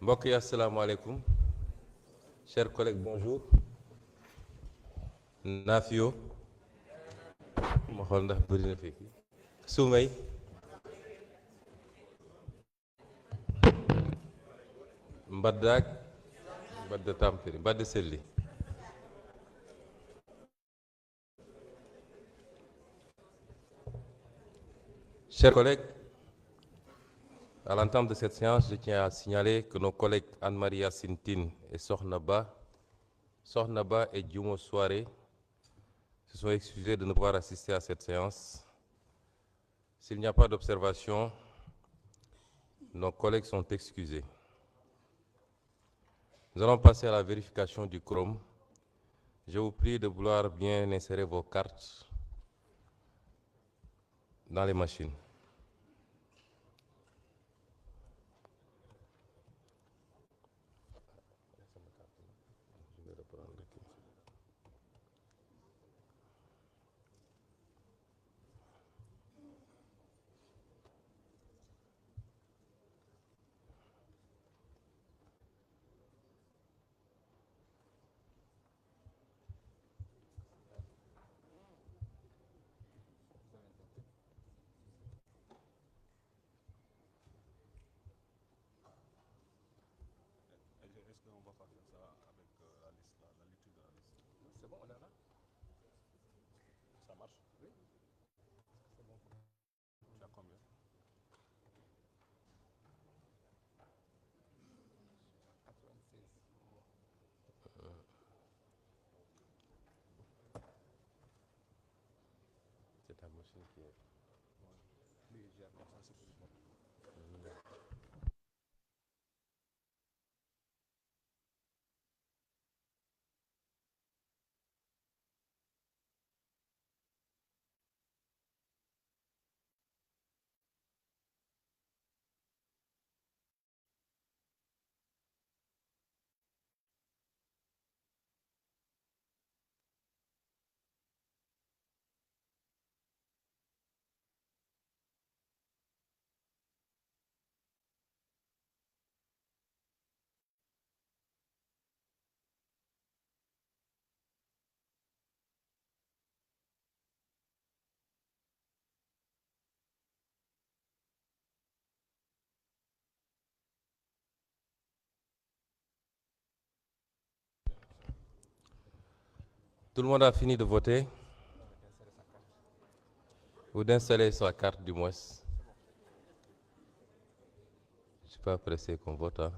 mbokk yi asalaamaaleykum chers collègues bonjour. Nafio ma xool ndax bëri na fekk Soumey Mbaddaak Mbadda Tampere Mbadda Selli. Chers collègues, à l'entame de cette séance, je tiens à signaler que nos collègues Anne-Marie Sintine et Sokhna Ba et Djumo Soare se sont excusés de ne pouvoir assister à cette séance. S'il n'y a pas d'observation, nos collègues sont excusés. Nous allons passer à la vérification du quorum. Je vous prie de vouloir bien insérer vos cartes dans les machines. C'est ta machine qui est... Tout le monde a fini de voter ou d'installer sa carte du moins. Je ne suis pas pressé qu'on vote. Hein.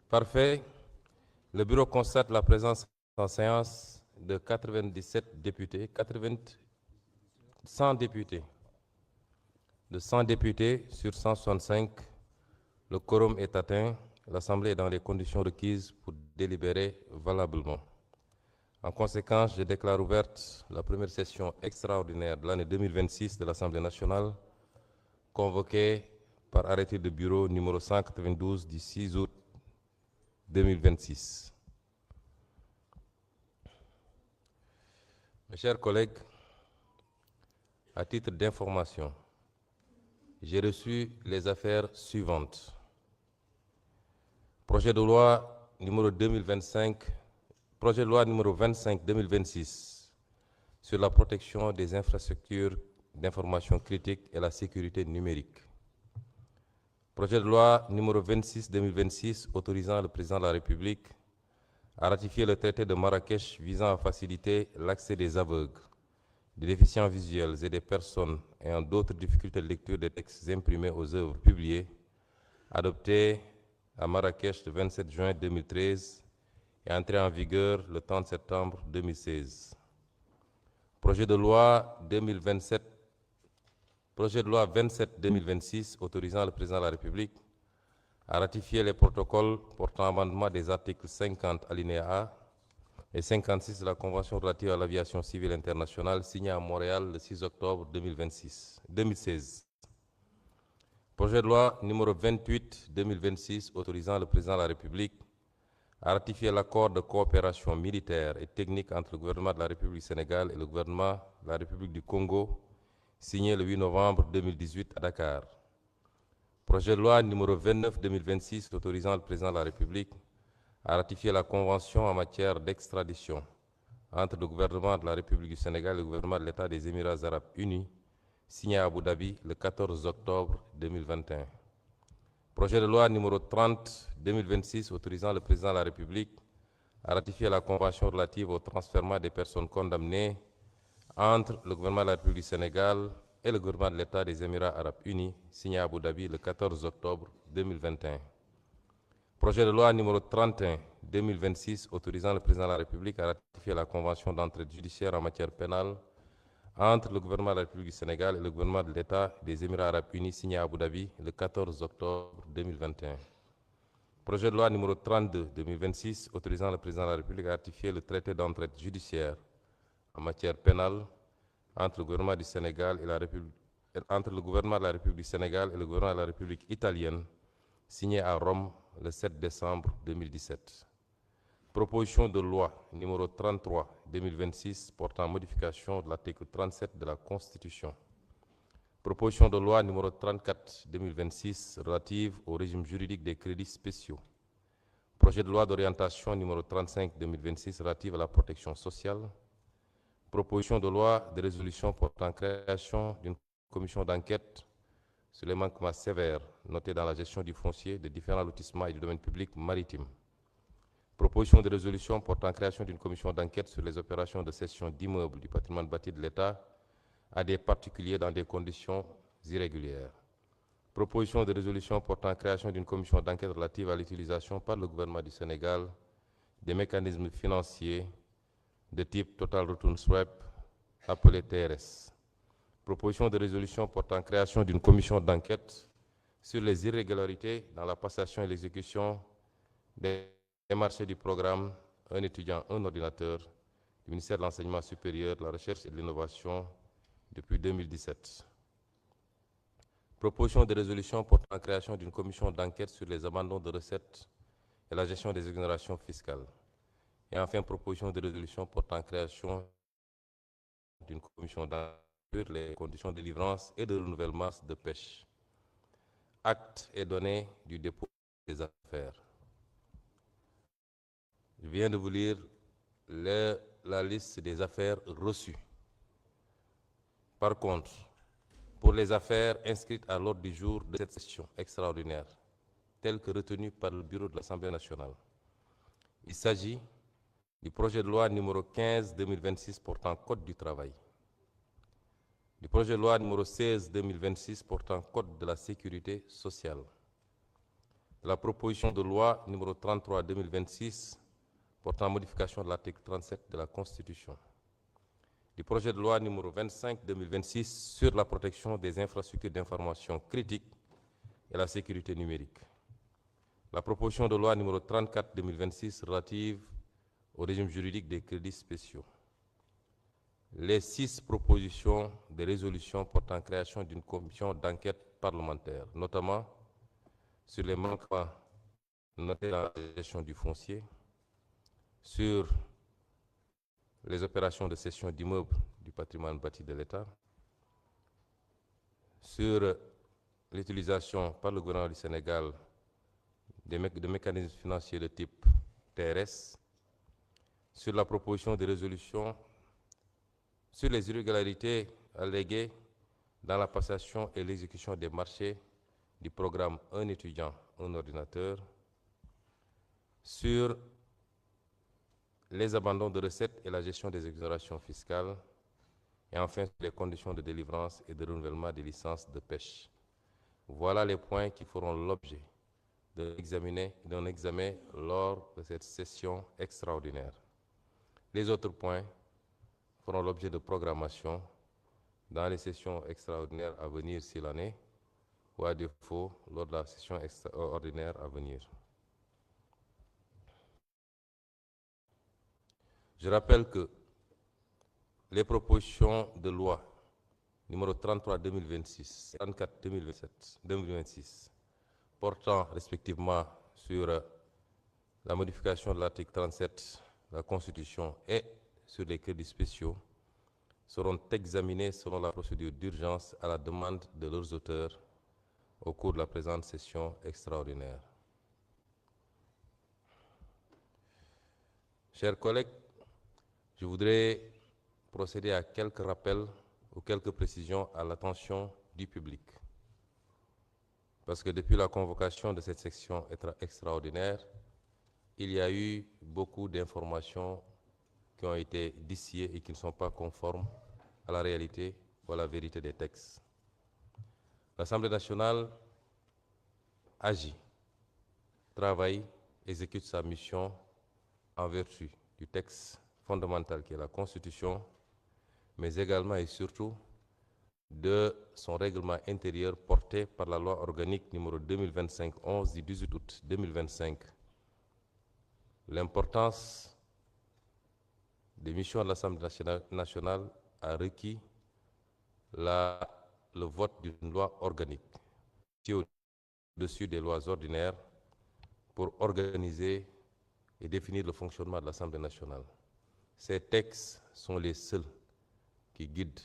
Parfait. Le bureau constate la présence en séance de 97 députés, 100 députés. De 100 députés sur 165, le quorum est atteint. L'Assemblée est dans les conditions requises pour délibérer valablement. En conséquence, je déclare ouverte la première session extraordinaire de l'année 2026 de l'Assemblée nationale, convoquée par arrêté de bureau numéro 192 du 6 août 2026. Mes chers collègues, à titre d'information, j'ai reçu les affaires suivantes. Projet de loi numéro 25-2026 sur la protection des infrastructures d'information critique et la sécurité numérique. Projet de loi numéro 26-2026 autorisant le président de la République à ratifier le traité de Marrakech visant à faciliter l'accès des aveugles, des déficients visuels et des personnes ayant d'autres difficultés de lecture des textes imprimés aux œuvres publiées, adopté à Marrakech le 27 juin 2013 et entré en vigueur le 30 septembre 2016. Projet de loi 27-2026 autorisant le président de la République à ratifier les protocoles portant amendement des articles 50 alinéa A et 56 de la Convention relative à l'aviation civile internationale signée à Montréal le 6 octobre 2016. Projet de loi numéro 28-2026 autorisant le président de la République à ratifier l'accord de coopération militaire et technique entre le gouvernement de la République du Sénégal et le gouvernement de la République du Congo, signé le 8 novembre 2018 à Dakar. Projet de loi numéro 29-2026 autorisant le président de la République à ratifier la convention en matière d'extradition entre le gouvernement de la République du Sénégal et le gouvernement de l'État des Émirats arabes unis, signé à Abu Dhabi le 14 octobre 2021. Projet de loi numéro 30-2026 autorisant le président de la République à ratifier la convention relative au transfèrement des personnes condamnées entre le gouvernement de la République du Sénégal et le gouvernement de l'État des Émirats arabes unis, signé à Abu Dhabi le 14 octobre 2021. Projet de loi numéro 31-2026 autorisant le président de la République à ratifier la convention d'entraide judiciaire en matière pénale entre le gouvernement de la République du Sénégal et le gouvernement de l'État des Émirats arabes unis, signé à Abu Dhabi le 14 octobre 2021. Projet de loi numéro 32-2026 autorisant le président de la République à ratifier le traité d'entraide judiciaire en matière pénale entre le gouvernement du Sénégal et la République, entre le gouvernement de la République du Sénégal et le gouvernement de la République italienne, signé à Rome le 7 décembre 2017. Proposition de loi numéro 33-2026 portant modification de l'article 37 de la Constitution. Proposition de loi numéro 34-2026 relative au régime juridique des crédits spéciaux. Projet de loi d'orientation numéro 35-2026 relative à la protection sociale. Proposition de loi de résolution portant création d'une commission d'enquête sur les manquements sévères notés dans la gestion du foncier, de différents lotissements et du domaine public maritime. Proposition de résolution portant création d'une commission d'enquête sur les opérations de cession d'immeubles du patrimoine bâti de l'État à des particuliers dans des conditions irrégulières. Proposition de résolution portant création d'une commission d'enquête relative à l'utilisation par le gouvernement du Sénégal des mécanismes financiers de type Total Return Swap, appelé TRS. Proposition de résolution portant création d'une commission d'enquête sur les irrégularités dans la passation et l'exécution des marchés du programme Un étudiant, un ordinateur du ministère de l'Enseignement supérieur, de la Recherche et de l'Innovation depuis 2017. Proposition de résolution portant création d'une commission d'enquête sur les abandons de recettes et la gestion des exonérations fiscales. Et enfin, proposition de résolution portant création d'une commission d'enquête sur les conditions de délivrance et de renouvellement de pêche. Acte est donné du dépôt des affaires. Je viens de vous lire la liste des affaires reçues. Par contre, pour les affaires inscrites à l'ordre du jour de cette session extraordinaire, telles que retenues par le bureau de l'Assemblée nationale, il s'agit du projet de loi numéro 15-2026 portant Code du travail, du projet de loi numéro 16-2026 portant Code de la sécurité sociale, de la proposition de loi numéro 33-2026 portant modification de l'article 37 de la Constitution, du projet de loi numéro 25-2026 sur la protection des infrastructures d'information critiques et la sécurité numérique, la proposition de loi numéro 34-2026 relative au régime juridique des crédits spéciaux, les 6 propositions de résolution portant création d'une commission d'enquête parlementaire, notamment sur les manquements notés dans la gestion du foncier, sur les opérations de cession d'immeubles du patrimoine bâti de l'État, sur l'utilisation par le gouvernement du Sénégal de mécanismes financiers de type TRS, sur la proposition de résolution sur les irrégularités alléguées dans la passation et l'exécution des marchés du programme Un étudiant, un ordinateur, sur les abandons de recettes et la gestion des exonérations fiscales, et enfin sur les conditions de délivrance et de renouvellement des licences de pêche. Voilà les points qui feront l'objet d'un examen lors de cette session extraordinaire. Les autres points feront l'objet de programmation dans les sessions extraordinaires à venir s'il en est, ou à défaut lors de la session extraordinaire à venir. Je rappelle que les propositions de loi numéro 33-2026, 34-2026, portant respectivement sur la modification de l'article 37 de la Constitution et sur les crédits spéciaux, seront examinés selon la procédure d'urgence à la demande de leurs auteurs au cours de la présente session extraordinaire. Chers collègues, je voudrais procéder à quelques rappels ou quelques précisions à l'attention du public. Parce que depuis la convocation de cette section extraordinaire, il y a eu beaucoup d'informations qui ont été distillées et qui ne sont pas conformes à la réalité ou à la vérité des textes. L'Assemblée nationale agit, travaille, exécute sa mission en vertu du texte fondamental qui est la Constitution, mais également et surtout de son règlement intérieur porté par la loi organique numéro 2025-11 du 18 août 2025. L'importance des missions de l'Assemblée nationale a requis le vote d'une loi organique qui est au-dessus des lois ordinaires pour organiser et définir le fonctionnement de l'Assemblée nationale. Ces textes sont les seuls qui guident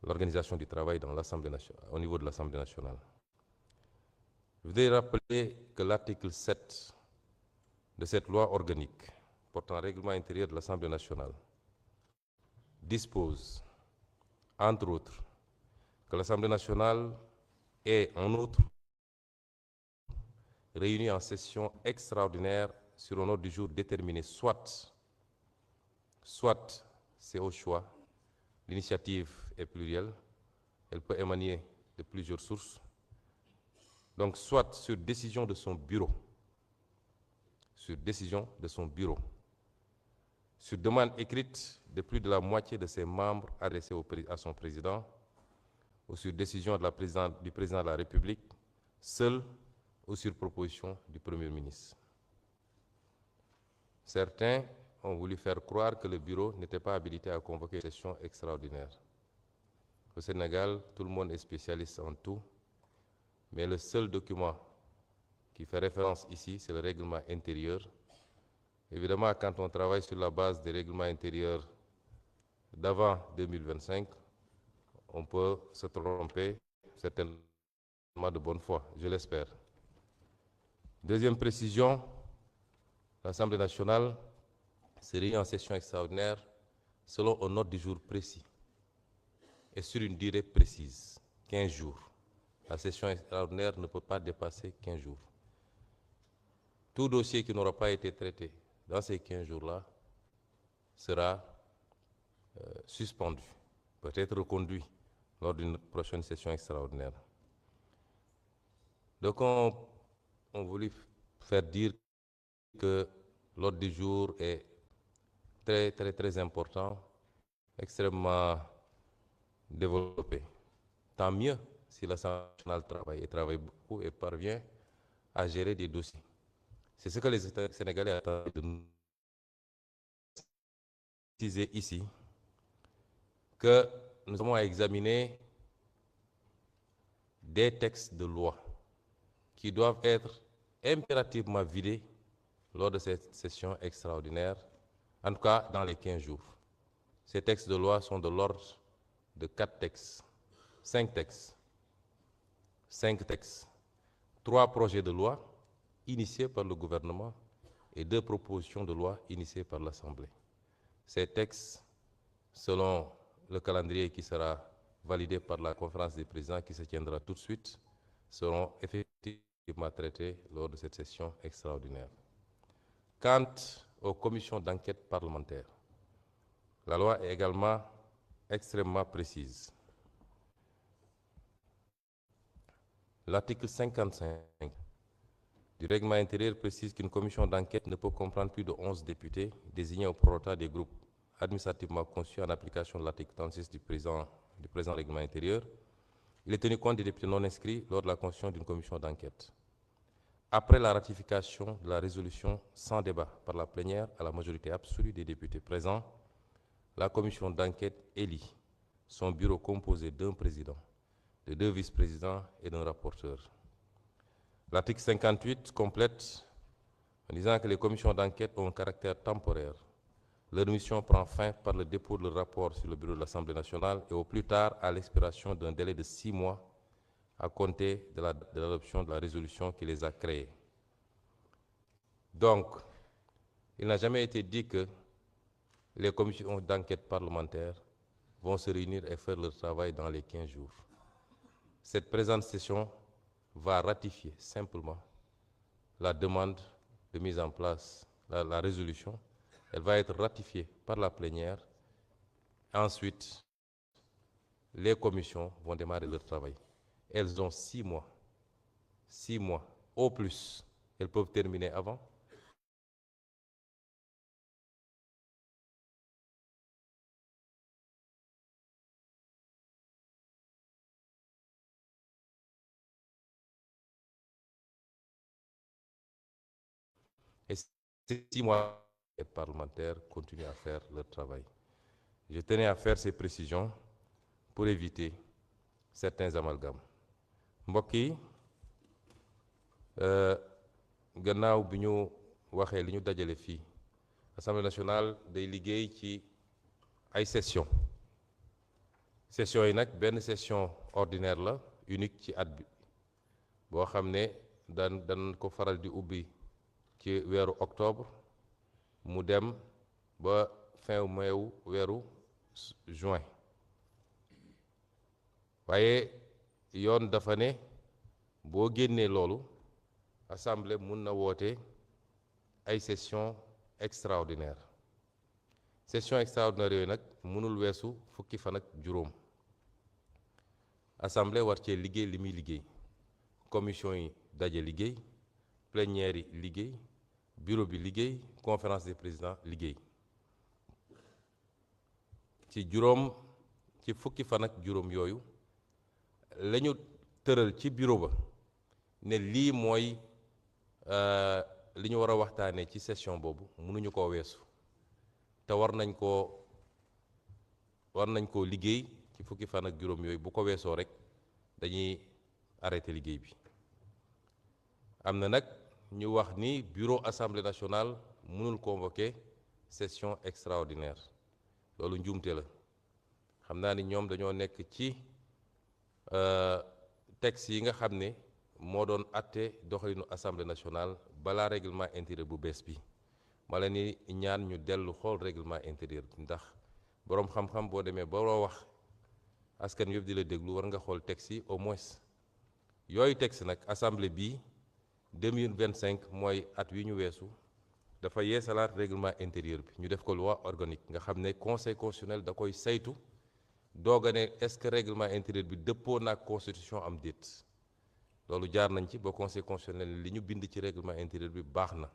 l'organisation du travail dans au niveau de l'Assemblée nationale. Je voudrais rappeler que l'article 7 de cette loi organique portant règlement intérieur de l'Assemblée nationale dispose, entre autres, que l'Assemblée nationale est, en outre, réunie en session extraordinaire sur un ordre du jour déterminé, soit c'est au choix, l'initiative est plurielle, elle peut émaner de plusieurs sources, donc soit sur décision de son bureau, sur demande écrite de plus de la moitié de ses membres adressés à son président, ou sur décision du président de la République, seul ou sur proposition du Premier ministre. Certains ont voulu faire croire que le bureau n'était pas habilité à convoquer une session extraordinaire. Au Sénégal, tout le monde est spécialiste en tout, mais le seul document qui fait référence ici, c'est le règlement intérieur. Évidemment, quand on travaille sur la base des règlements intérieurs d'avant 2025, on peut se tromper, certainement de bonne foi, je l'espère. Deuxième précision, l'Assemblée nationale se réunit en session extraordinaire selon un ordre du jour précis et sur une durée précise, 15 jours. La session extraordinaire ne peut pas dépasser 15 jours. Tout dossier qui n'aura pas été traité dans ces 15 jours-là sera suspendu, peut-être reconduit lors d'une prochaine session extraordinaire. Donc, on voulu faire dire que l'ordre du jour est très important, extrêmement développé. Tant mieux si l'Assemblée nationale travaille beaucoup et parvient à gérer des dossiers. C'est ce que les Sénégalais attendent de nous préciser ici, que nous avons à examiner des textes de loi qui doivent être impérativement vidés lors de cette session extraordinaire, en tout cas dans les 15 jours. Ces textes de loi sont de l'ordre de 5 textes, 3 projets de loi initiés par le gouvernement et 2 propositions de loi initiées par l'Assemblée. Ces textes, selon le calendrier qui sera validé par la conférence des présidents qui se tiendra tout de suite, seront effectivement traités lors de cette session extraordinaire. Quant aux commissions d'enquête parlementaires, la loi est également extrêmement précise. L'article 55 du règlement intérieur précise qu'une commission d'enquête ne peut comprendre plus de 11 députés désignés au prorata des groupes administrativement conçus en application de l'article 36 du présent règlement intérieur. Il est tenu compte des députés non inscrits lors de la constitution d'une commission d'enquête. Après la ratification de la résolution sans débat par la plénière à la majorité absolue des députés présents, la commission d'enquête élit son bureau composé d'un président, de 2 vice-présidents et d'un rapporteur. L'article 58 complète en disant que les commissions d'enquête ont un caractère temporaire. Leur mission prend fin par le dépôt de leur rapport sur le bureau de l'Assemblée nationale et au plus tard à l'expiration d'un délai de 6 mois à compter de l'adoption de la résolution qui les a créés. Donc, il n'a jamais été dit que les commissions d'enquête parlementaires vont se réunir et faire leur travail dans les 15 jours. Cette présente session va ratifier simplement la demande de mise en place, la résolution. Elle va être ratifiée par la plénière. Ensuite, les commissions vont démarrer leur travail. Elles ont 6 mois. 6 mois au plus. Elles peuvent terminer avant. Et ces 6 mois, les parlementaires continuent à faire leur travail. Je tenais à faire ces précisions pour éviter certains amalgames. mbokk yi gannaaw bi ñu waxee li ñu dajale fii Assemblée nationale day liggéey ci ay session yi nag benn session ordinaire la unique ci at bi boo xam ne dan ko faral di ubbi ci weeru octobre mu dem ba fin mai weeru juin waaye yoon dafa ne boo génnee loolu assemblée mun na woote ay session extraordinaire yooyu nag mënul weesu fukki fan ak juróom assemblée war cee liggéey li muy liggéey commission yi daje liggéey plénière yi liggéey bureau bi liggéey conférence des présidents liggéey ci fukki fan ak juróom yooyu lañu tëral ci bureau ba ne lii mooy li ñu war a waxtaanee ci session boobu mënuñu koo weesu te war nañ koo liggéey ci fukki fan ak juróom yooyu bu ko weesoo rek dañuy arrêté liggéey bi am na nag ñu wax ni bureau assemblée nationale mënul convoquer session extraordinaire loolu njuumte la xam naa ni ñoom dañoo nekk ci texte yi nga xam ne moo doon atte doxalinu assemblée nationale balaa règlement intérieur bu bees bi ma leen ni ñaan ñu dellu xool règlement intérieur bi ndax boroom xam-xam boo demee ba loo wax askan yëpp di la déglu war nga xool texte yi au moins yooyu texte nag assemblée bii 2025 mooy at wi ñu weesu dafa yeesalaat règlement intérieur bi ñu def ko loi organique nga xam ne conseil constitutionnel da koy saytu dooga ne est-ce que règlement intérieur bi dëppoo naag constitution am déet loolu jaar nañ ci ba conseil constitutionnel li ñu bind ci règlement intérieur bi baax na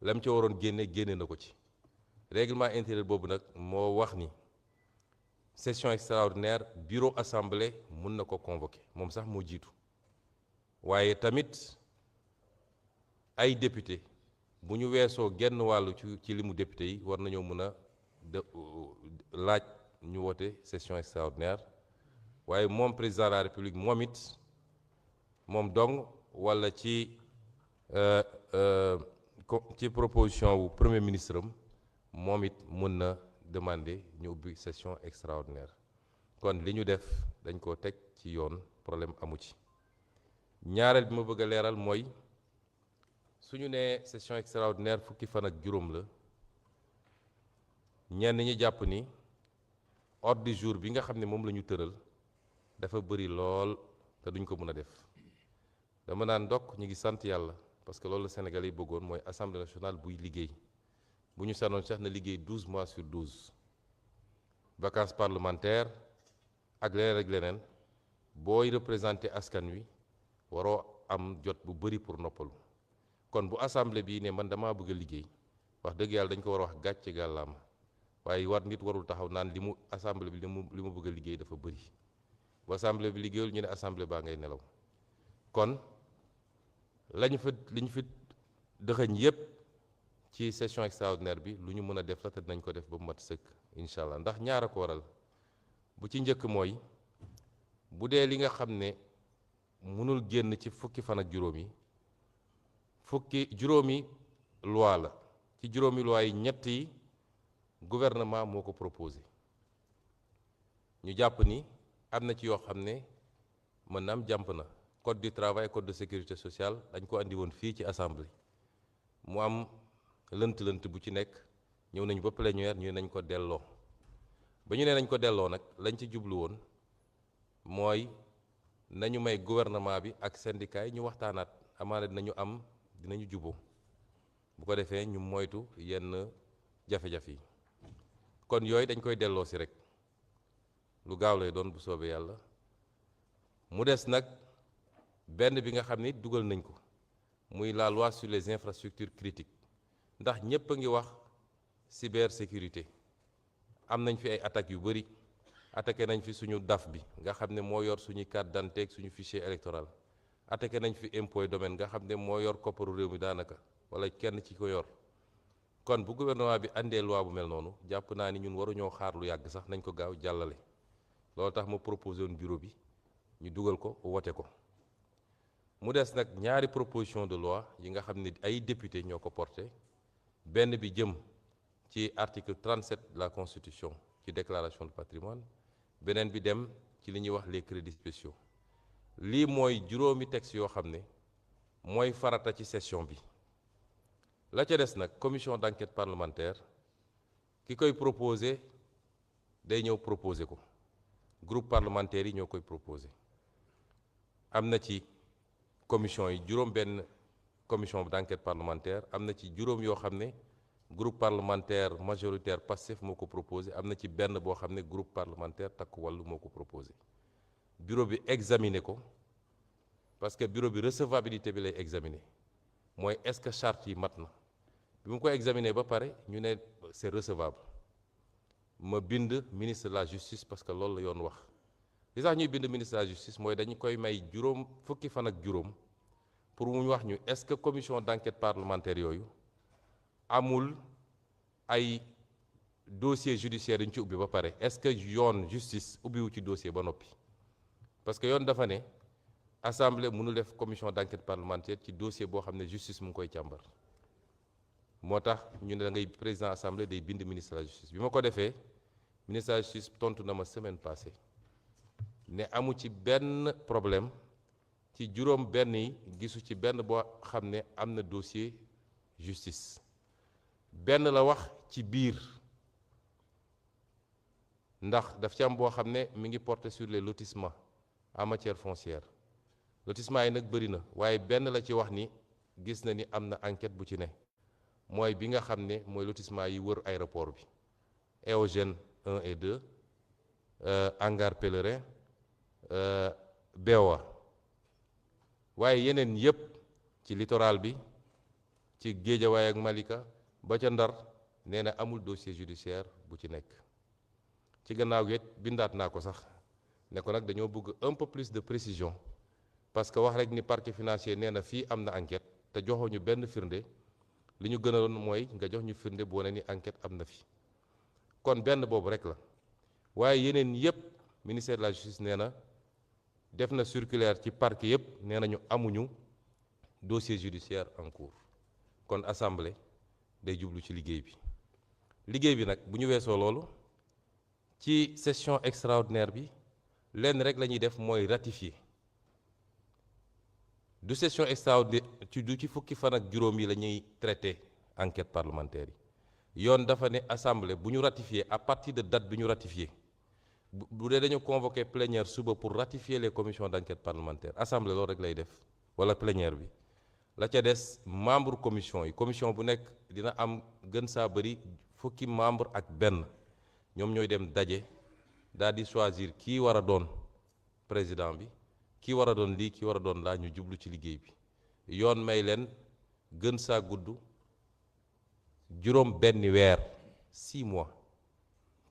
lam ci waroon génne na ko ci règlement intérieur boobu nag moo wax ni session extraordinaire bureau assemblée mun na ko convoquer moom sax moo jiitu waaye tamit ay député bu ñu weesoo genn wàllu ci limu député yi war nañoo mën a laaj ñu woote session extraordinaire waaye moom président de la république moom it moom dong walla ci proposition wu premier ministre am moom it mën na demander ñu ubbi session extraordinaire kon li ñu def dañ ko teg ci yoon problème amu ci ñaareel bi ma bëgg a leeral mooy suñu nee session extraordinaire fukki fan ak juróom la ñenn ñi jàpp ni ordre du jour bi nga xam ne moom la ñu tëral dafa bëri lool te duñ ko mën a def dama naan ndokk ñu ngi sant yàlla parce que loolu Sénégal yi bëggoon mooy assemblée nationale buy liggéey bu ñu sanoon sax na liggéey 12 mois sur 12 vacances parlementaires ak leneen booy représenté askan wi waroo am jot bu bëri pour noppalu kon bu assemblée bii ne man damaa bëgg a liggéey wax dëgg yàlla dañ ko war a wax gàcce gàllaama waaye nit warul taxaw naan li mu assemblée bi li mu bëgg a liggéey dafa bëri bu assemblée bi liggéeyul ñu ne assemblée baa ngay nelaw kon li ñu fi dëxëñ yépp ci session extraordinaire bi lu ñu mën a def la te dinañ ko def ba mu mat sëkk incha allah ndax ñaar a ko waral bu ci njëkk mooy bu dee li nga xam ne mënul génn ci fukki fan ak juróom yi juróomi loi la ci juróomi loi yi ñett yi gouvernement moo ko proposé ñu jàpp ni am na ci yoo xam ne mën na am jàmp na code du travail code de sécurité sociale dañ ko andi woon fii ci assemblée mu am lënt-lënt bu ci nekk ñëw nañu ba plénière ñu nañ ko delloo ba ñu ne nañ ko delloo nag lañ ci jublu woon mooy nañu may gouvernement bi ak syndicat yi ñu waxtaanaat amaana dinañu juboo bu ko defee ñu moytu yenn jafe-jafe yi kon yooyu dañ koy delloo si rek lu gaaw lay doon bu soobee yàlla mu des nag benn bi nga xam ni dugal nañ ko muy la loi sur les infrastructures critiques ndax ñépp a ngi wax cybersécurité am nañ fi ay attaques yu bari attaqué nañ fi suñu DAF bi nga xam ne moo yor suñu carte d'identité ak suñu fichier électoral attaqué nañ fi impôt domaine nga xam ne moo yor kopparu réew mi daanaka wala kenn ci ko yor kon bu gouvernement bi andee loi bu mel noonu jàpp naa ni ñun waruñoo xaar lu yàgg sax nañ ko gaaw jàllale loolu tax ma proposé woon bureau bi ñu dugal ko wote ko mu des nag ñaari proposition de loi yi nga xam ne ay député ñoo ko porté benn bi jëm ci article 37 de la constitution ci déclaration de patrimoine beneen bi dem ci li ñuy wax les crédits spéciaux lii mooy juróomi texte yoo xam ne mooy farata ci session bi la ca des nag commission d'enquête parlementaire ki koy proposé day ñëw proposé ko groupe parlementaire yi ñoo koy proposé am na ci commission yi juróom benn commission d'enquête parlementaire am na ci juróom yoo xam ne groupe parlementaire majoritaire Pastef moo ko proposé am na ci benn boo xam ne groupe parlementaire Takku Wallu moo ko proposé bureau bi examiné ko parce que bureau bi recevabilité bi lay examiné mooy est-ce que charte yi mat na bi mu ko examiné ba pare ñu ne c'est recevable ma bind ministre de la justice parce que loolu la yoon wax li tax ñuy bind ministre de la justice mooy dañu koy may fukki fan ak juróom pour mu wax ñu est-ce que commission d'enquête parlementaire yooyu amul ay dossier judiciaire yu ñu ci ubbi ba pare est-ce que yoon justice ubbiwu ci dossier ba noppi parce que yoon dafa ne assemblée mënul def commission d'enquête parlementaire ci dossier boo xam ne justice mu ngi koy càmbar moo tax ñu ne da ngay président assemblée day bind ministre de la justice bi ma ko defee ministre de la justice tontu na ma semaine passée ne amu ci benn problème ci juróom benn yi gisu ci benn boo xam ne am na dossier justice benn la wax ci biir ndax daf ci am boo xam ne mi ngi porter sur les lotissements en matière foncière lotissement yi nag bëri na waaye benn la ci wax ni gis na ni am na enquête bu ci ne mooy bi nga xam ne mooy lotissement yi wër aéroport bi Eogène 1 et 2 hangar Pèlerin Bewa waaye yeneen yépp ci littoral bi ci Guédiawaye ak Malika ba ca Ndar nee na amul dossier judiciaire bu ci nekk ci gannaaw gi bindaat naa ko sax ne ko nag dañoo bëgg un peu plus de précision parce que wax rek ni parquet financier nee na fii am na enquête te joxoo ñu benn firnde li ñu gënaloon mooy nga jox ñu firnde bu wane ni enquête am na fi kon benn boobu rek la waaye yeneen yépp ministère de la justice nee na def na circulaire ci parquet yépp nee nañu amuñu dossier judiciaire en cours kon assemblée day jublu ci liggéey bi nag bu ñu weesoo loolu ci session extraordinaire bi lenn rek la ñuy def mooy ratifier du session extraordinaire du ci fukki fan ak juróom yi la ñuy traité enquête parlementaire yi yoon dafa ne assemblée bu ñu ratifier à partir de date bi ñu ratifier bu dee dañu convoqué plénière suba pour ratifier les commissions d'enquête parlementaire assemblée loolu rek lay def wala plénière bi la ca des membre commission bu nekk dina am gën saa bëri fukki membre ak benn ñoom ñooy dem daje daal di choisir kii war a doon président bi kii war a doon lii kii war a doon laa ñu jublu ci liggéey bi yoon may leen gën saa gudd juróom benn weer 6 mois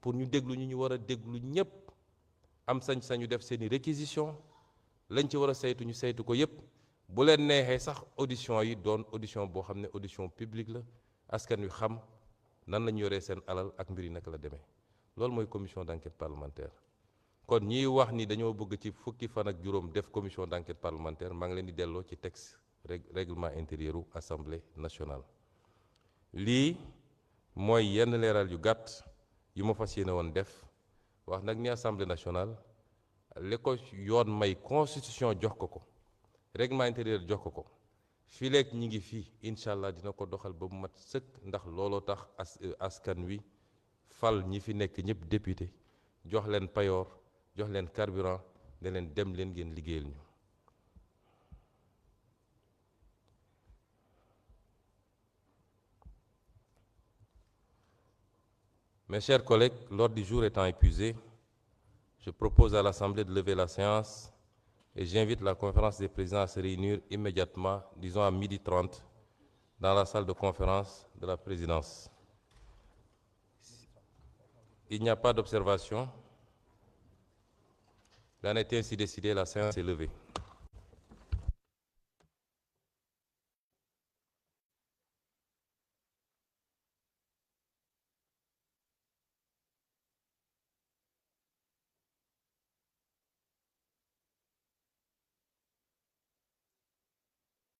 pour ñu déglu ñu war a déglu ñépp am sañ-sañu def seeni réquisition lañ ci war a saytu ñu saytu ko yépp bu leen neexee sax audition yi doon audition boo xam ne audition publique la askan wi xam nan lañu yoree seen alal ak mbir yi naka la demee loolu mooy commission d'enquête parlementaire kon ñiy wax ni dañoo bëgg ci fukki fan ak juróom def commission d'enquête parlementaire maa ngi leen di delloo ci texte règlement intérieur u assemblée nationale lii mooy yenn leeral yu gàtt yu ma fas yéene woon def wax nag ni assemblée nationale li ko yoon may constitution jox ko ko règlement intérieur jox ko ko fii leeg ñi ngi fii incha allah dina ko doxal ba mu mat sëkk ndax looloo tax askan wi fal ñi fi nekk ñëpp député jox leen payoor jox leen carburant ne leen dem leen ngeen liggéeyal ñu. Mes chers collègues, l'ordre du jour étant épuisé, je propose à l'Assemblée de lever la séance et j'invite la conférence des présidents à se réunir immédiatement, disons à 12h30, dans la salle de conférence de la présidence. Il n'y a pas d'observation. Il en est ainsi décidé, la séance est levée.